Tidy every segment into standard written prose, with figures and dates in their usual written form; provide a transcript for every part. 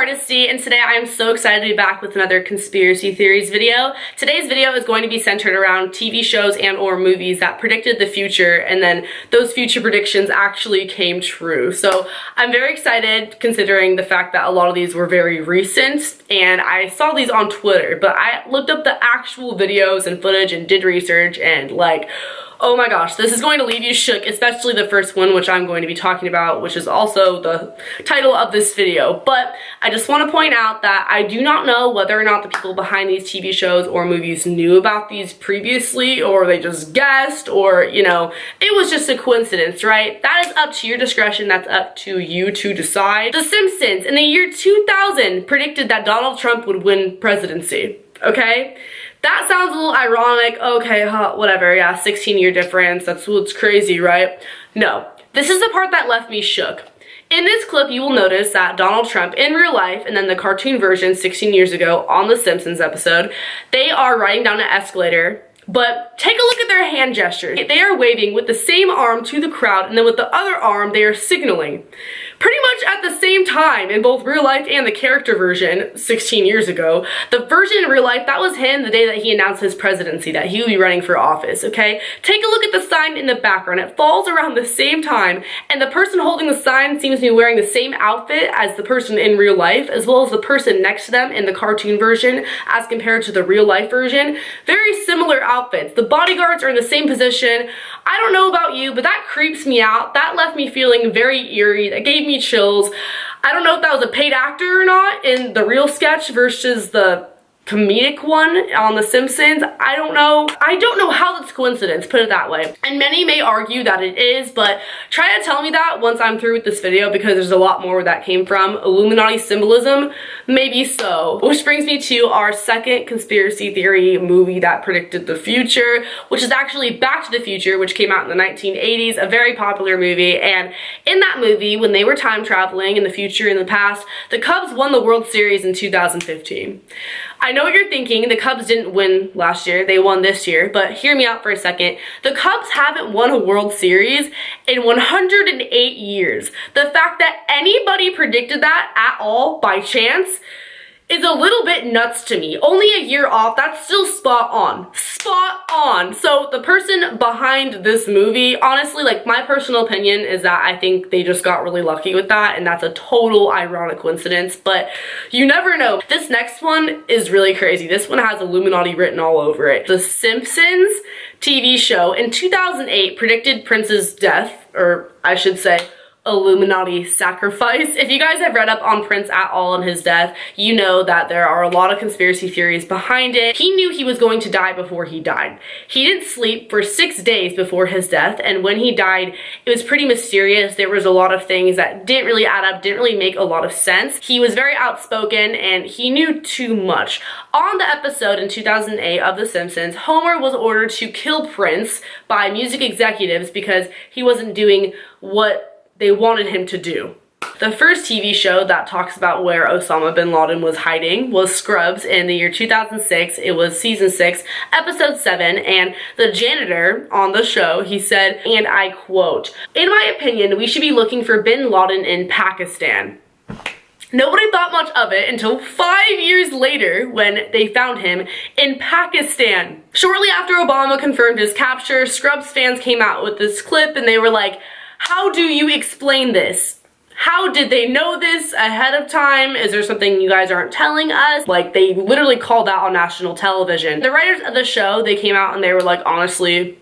Artisty, and today I am so excited to be back with another conspiracy theories video. Today's video is going to be centered around TV shows and or movies that predicted the future, and then those future predictions actually came true. So I'm very excited considering the fact that a lot of these were very recent, and I saw these on Twitter, but I looked up the actual videos and footage and did research, and like, oh my gosh, this is going to leave you shook, especially the first one, which I'm going to be talking about, which is also the title of this video. But I just want to point out that I do not know whether or not the people behind these TV shows or movies knew about these previously, or they just guessed, or, you know, it was just a coincidence, right? That is up to your discretion. That's up to you to decide. The Simpsons in the year 2000 predicted that Donald Trump would win presidency, okay? That sounds a little ironic. Okay, whatever, yeah, 16-year difference, that's what's crazy, right? No, this is the part that left me shook. In this clip, you will notice that Donald Trump in real life, and then the cartoon version 16 years ago on the Simpsons episode, they are riding down an escalator, but take a look at their hand gestures. They are waving with the same arm to the crowd, and then with the other arm, they are signaling. Pretty much at the same time in both real life and the character version 16 years ago. The version in real life, that was him the day that he announced his presidency, that he would be running for office, okay? Take a look at the sign in the background. It falls around the same time, and the person holding the sign seems to be wearing the same outfit as the person in real life, as well as the person next to them in the cartoon version as compared to the real life version. Very similar outfits. The bodyguards are in the same position. I don't know about you, but that creeps me out. That left me feeling very eerie. That gave me chills. I don't know if that was a paid actor or not in the real sketch versus the comedic one on The Simpsons. I don't know. I don't know how that's coincidence, put it that way. And many may argue that it is, but try to tell me that once I'm through with this video, because there's a lot more where that came from. Illuminati symbolism? Maybe so. Which brings me to our second conspiracy theory movie that predicted the future, which is actually Back to the Future, which came out in the 1980s, a very popular movie. And in that movie, when they were time traveling in the future and the past, the Cubs won the World Series in 2015. I know what you're thinking, the Cubs didn't win last year, they won this year, but hear me out for a second. The Cubs haven't won a World Series in 108 years. The fact that anybody predicted that at all by chance is a little bit nuts to me. Only a year off, that's still spot on. Spot on. So the person behind this movie, honestly, like, my personal opinion is that I think they just got really lucky with that, and that's a total ironic coincidence, but you never know. This next one is really crazy. This one has Illuminati written all over it. The Simpsons TV show in 2008 predicted Prince's death, or I should say, Illuminati sacrifice. If you guys have read up on Prince at all on his death, you know that there are a lot of conspiracy theories behind it. He knew he was going to die before he died. He didn't sleep for 6 days before his death, and when he died, it was pretty mysterious. There was a lot of things that didn't really add up, didn't really make a lot of sense. He was very outspoken, and he knew too much. On the episode in 2008 of The Simpsons, Homer was ordered to kill Prince by music executives because he wasn't doing what they wanted him to do. The first TV show that talks about where Osama bin Laden was hiding was Scrubs in the year 2006. It was season 6, episode 7, and the janitor on the show, he said, and I quote, "In my opinion, we should be looking for bin Laden in Pakistan." Nobody thought much of it until 5 years later when they found him in Pakistan. Shortly after Obama confirmed his capture, Scrubs fans came out with this clip and they were like, how do you explain this? How did they know this ahead of time? Is there something you guys aren't telling us? Like, they literally called out on national television. The writers of the show, they came out and they were like, honestly,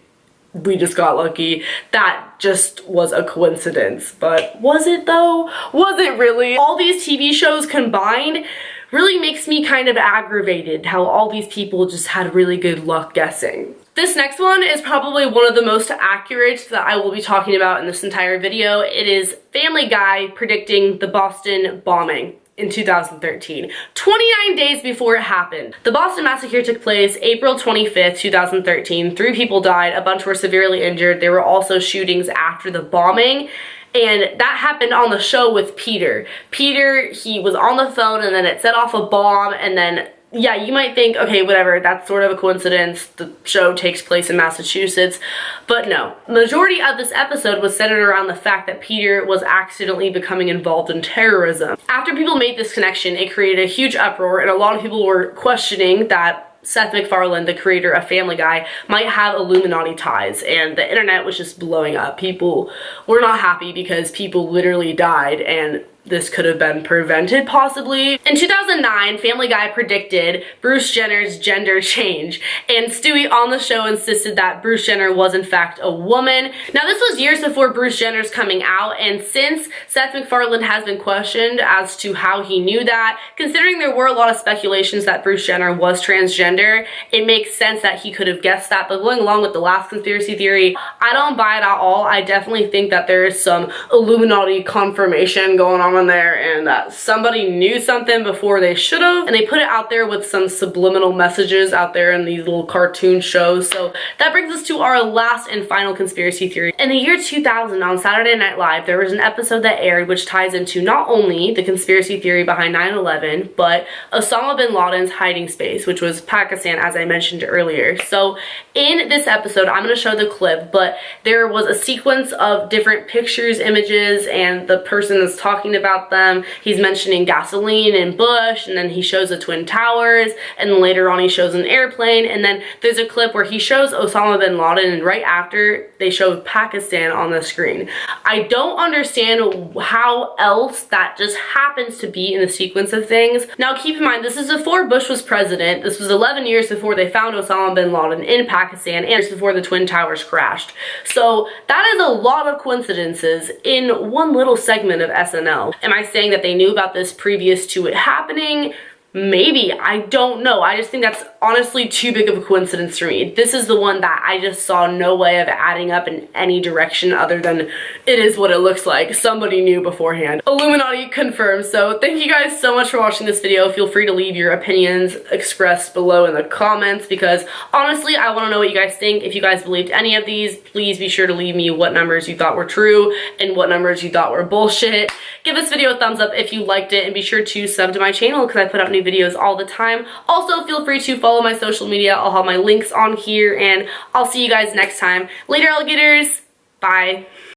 we just got lucky. That just was a coincidence. But was it though? Was it really? All these TV shows combined really makes me kind of aggravated how all these people just had really good luck guessing. This next one is probably one of the most accurate that I will be talking about in this entire video. It is Family Guy predicting the Boston bombing in 2013, 29 days before it happened. The Boston Massacre took place April 25th, 2013. 3 people died, a bunch were severely injured. There were also shootings after the bombing, and that happened on the show with Peter. Peter, he was on the phone and then it set off a bomb, and then yeah, you might think, okay, whatever, that's sort of a coincidence. The show takes place in Massachusetts. But no. Majority of this episode was centered around the fact that Peter was accidentally becoming involved in terrorism. After people made this connection, it created a huge uproar, and a lot of people were questioning that Seth MacFarlane, the creator of Family Guy, might have Illuminati ties, and the internet was just blowing up. People were not happy because people literally died, and this could have been prevented, possibly. In 2009, Family Guy predicted Bruce Jenner's gender change, and Stewie on the show insisted that Bruce Jenner was in fact a woman. Now, this was years before Bruce Jenner's coming out, and since Seth MacFarlane has been questioned as to how he knew that, considering there were a lot of speculations that Bruce Jenner was transgender, it makes sense that he could have guessed that. But going along with the last conspiracy theory, I don't buy it at all. I definitely think that there is some Illuminati confirmation going on in there, and that somebody knew something before they should have, and they put it out there with some subliminal messages out there in these little cartoon shows. So that brings us to our last and final conspiracy theory. In the year 2000, on Saturday Night Live, there was an episode that aired which ties into not only the conspiracy theory behind 9/11, but Osama bin Laden's hiding space, which was Pakistan, as I mentioned earlier. So in this episode, I'm going to show the clip, but there was a sequence of different pictures, images, and the person that's talking about them, he's mentioning gasoline and Bush, and then he shows the Twin Towers, and then later on he shows an airplane, and then there's a clip where he shows Osama bin Laden, and right after they show Pakistan on the screen. I don't understand how else that just happens to be in the sequence of things. Now keep in mind, this is before Bush was president. This was 11 years before they found Osama bin Laden in Pakistan, and before the Twin Towers crashed. So that is a lot of coincidences in one little segment of SNL. Am I saying that they knew about this previous to it happening? Maybe, I don't know. I just think that's honestly too big of a coincidence for me. This is the one that I just saw no way of adding up in any direction other than it is what it looks like. Somebody knew beforehand. Illuminati confirmed. So thank you guys so much for watching this video. Feel free to leave your opinions expressed below in the comments, because honestly, I want to know what you guys think. If you guys believed any of these, please be sure to leave me what numbers you thought were true and what numbers you thought were bullshit. Give this video a thumbs up if you liked it, and be sure to sub to my channel because I put out new videos all the time. Also, feel free to follow my social media. I'll have my links on here, and I'll see you guys next time. Later, alligators. Bye.